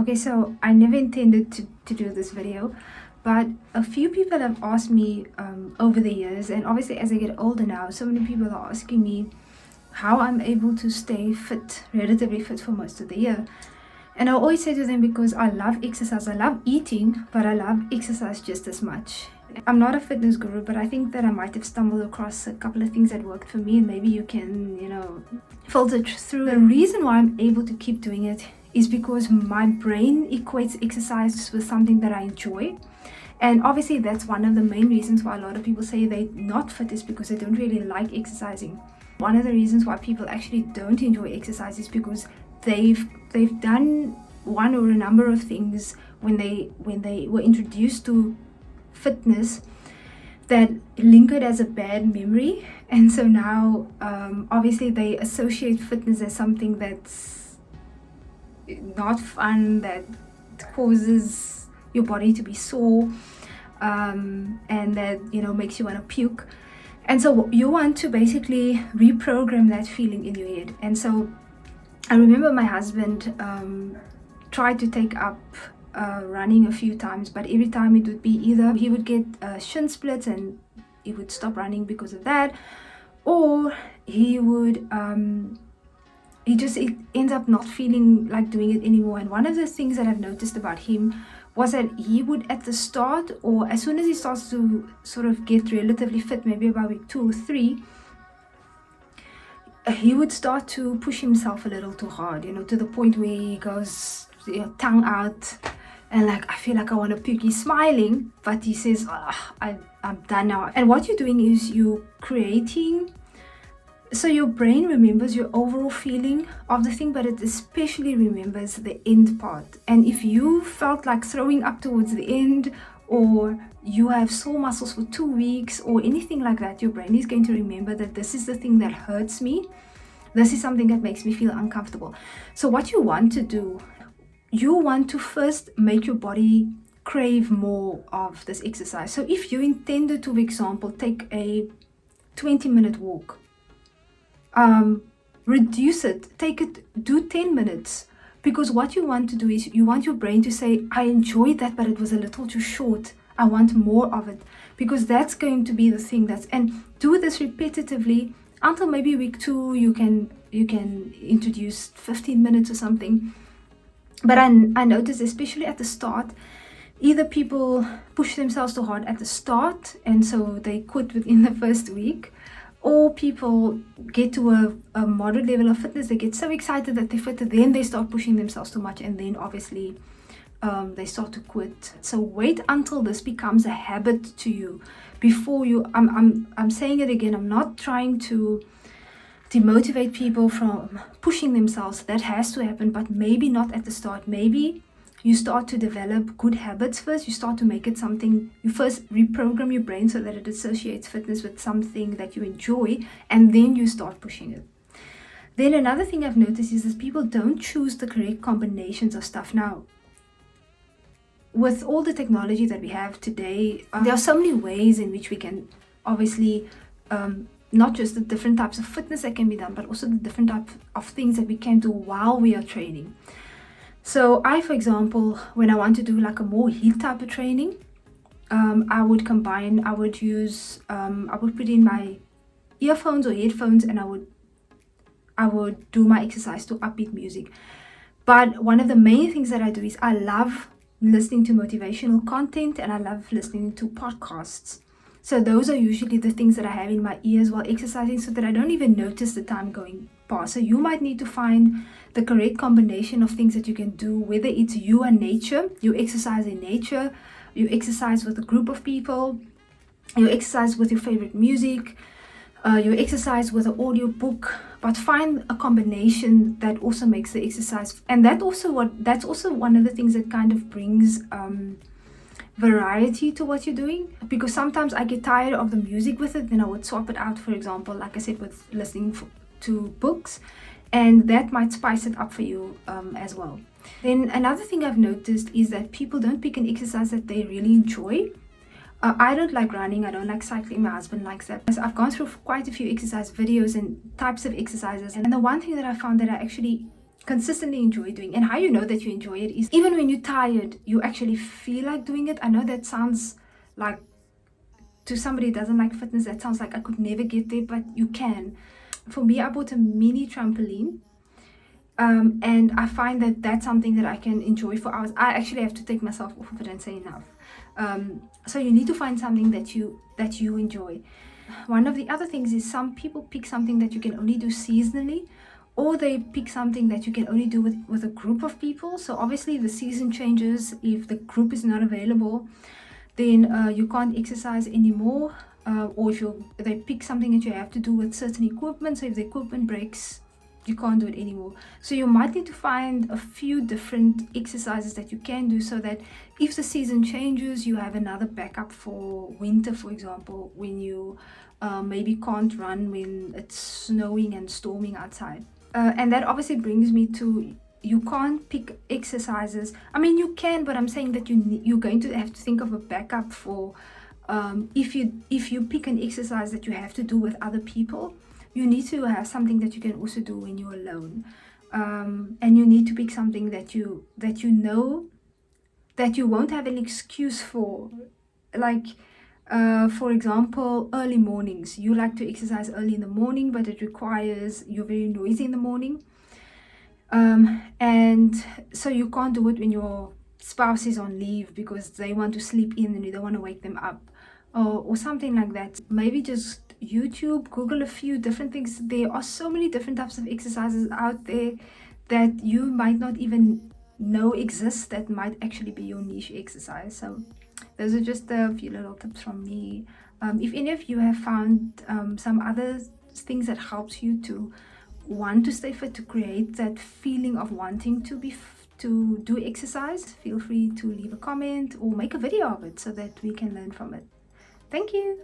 Okay, so I never intended to do this video, but a few people have asked me over the years, and obviously as I get older now, so many people are asking me how I'm able to stay fit, relatively fit for most of the year. And I always say to them, because I love exercise, I love eating, but I love exercise just as much. I'm not a fitness guru, but I think that I might have stumbled across a couple of things that worked for me, and maybe you can, filter through. The reason why I'm able to keep doing it is because my brain equates exercise with something that I enjoy. And obviously that's one of the main reasons why a lot of people say they're not fit, is because they don't really like exercising. One of the reasons why people actually don't enjoy exercise is because they've done one or a number of things when they were introduced to fitness that lingered as a bad memory, and so now obviously they associate fitness as something that's not fun, that causes your body to be sore, and that makes you want to puke. And so you want to basically reprogram that feeling in your head. And so I remember my husband tried to take up running a few times, but every time it would be either he would get shin splits and he would stop running because of that, or he would it ends up not feeling like doing it anymore. And one of the things that I've noticed about him was that he would, at the start, or as soon as he starts to sort of get relatively fit, maybe about week 2 or 3, he would start to push himself a little too hard, to the point where he goes, tongue out, and like, I feel like I want to puke. He's smiling, but he says, I'm done now. And what you're doing is you're creating, so your brain remembers your overall feeling of the thing, but it especially remembers the end part. And if you felt like throwing up towards the end, or you have sore muscles for 2 weeks or anything like that, your brain is going to remember that this is the thing that hurts me. This is something that makes me feel uncomfortable. So what you want to do, you want to first make your body crave more of this exercise. So if you intended to, for example, take a 20-minute walk, reduce it, do 10 minutes. Because what you want to do is you want your brain to say, I enjoyed that, but it was a little too short. I want more of it. Because that's going to be the thing and do this repetitively until maybe week 2 you can introduce 15 minutes or something. But I noticed, especially at the start, either people push themselves too hard at the start, and so they quit within the first week, or people get to a moderate level of fitness, they get so excited that they're fit, then they start pushing themselves too much, and then obviously they start to quit. So wait until this becomes a habit to you before you, I'm saying it again, I'm not trying to demotivate people from pushing themselves. That has to happen, but maybe not at the start. Maybe you start to develop good habits first. You start to make it something, you first reprogram your brain so that it associates fitness with something that you enjoy, and then you start pushing it. Then another thing I've noticed is that people don't choose the correct combinations of stuff. Now, with all the technology that we have today, there are so many ways in which we can obviously not just the different types of fitness that can be done, but also the different types of things that we can do while we are training. So I, for example, when I want to do like a more heat type of training, I would put in my earphones or headphones, and I would do my exercise to upbeat music. But one of the main things that I do is I love listening to motivational content, and I love listening to podcasts. So those are usually the things that I have in my ears while exercising, so that I don't even notice the time going past. So you might need to find the correct combination of things that you can do, whether it's you and nature, you exercise in nature, you exercise with a group of people, you exercise with your favorite music, you exercise with an audio book, but find a combination that also makes the exercise. And that's also one of the things that kind of brings variety to what you're doing, because sometimes I get tired of the music with it, then I would swap it out, for example, like I said, with listening to books, and that might spice it up for you as well. Then another thing I've noticed is that people don't pick an exercise that they really enjoy. I don't like running, I don't like cycling, my husband likes that. So I've gone through quite a few exercise videos and types of exercises, and the one thing that I found that I actually consistently enjoy doing. And how you know that you enjoy it is even when you're tired, you actually feel like doing it. I know that sounds like, to somebody who doesn't like fitness, that sounds like I could never get there, but you can. For me, I bought a mini trampoline, and I find that that's something that I can enjoy for hours. I actually have to take myself off of it and say enough. So you need to find something that you enjoy. One of the other things is some people pick something that you can only do seasonally, or they pick something that you can only do with a group of people. So obviously the season changes. If the group is not available, then you can't exercise anymore. Or if they pick something that you have to do with certain equipment, so if the equipment breaks, you can't do it anymore. So you might need to find a few different exercises that you can do, so that if the season changes, you have another backup for winter, for example, when you maybe can't run when it's snowing and storming outside. And that obviously brings me to, you can't pick exercises. I mean, you can, but I'm saying that you're going to have to think of a backup for if you pick an exercise that you have to do with other people, you need to have something that you can also do when you're alone. And you need to pick something that you know that you won't have an excuse for. Like, for example, early mornings. You like to exercise early in the morning, but it requires, you're very noisy in the morning. And so you can't do it when your spouse is on leave because they want to sleep in and you don't want to wake them up, or something like that. Maybe just YouTube, Google a few different things. There are so many different types of exercises out there that you might not even know exist, that might actually be your niche exercise. So those are just a few little tips from me. If any of you have found some other things that helps you to want to stay fit, to create that feeling of wanting to to do exercise, feel free to leave a comment or make a video of it so that we can learn from it. Thank you.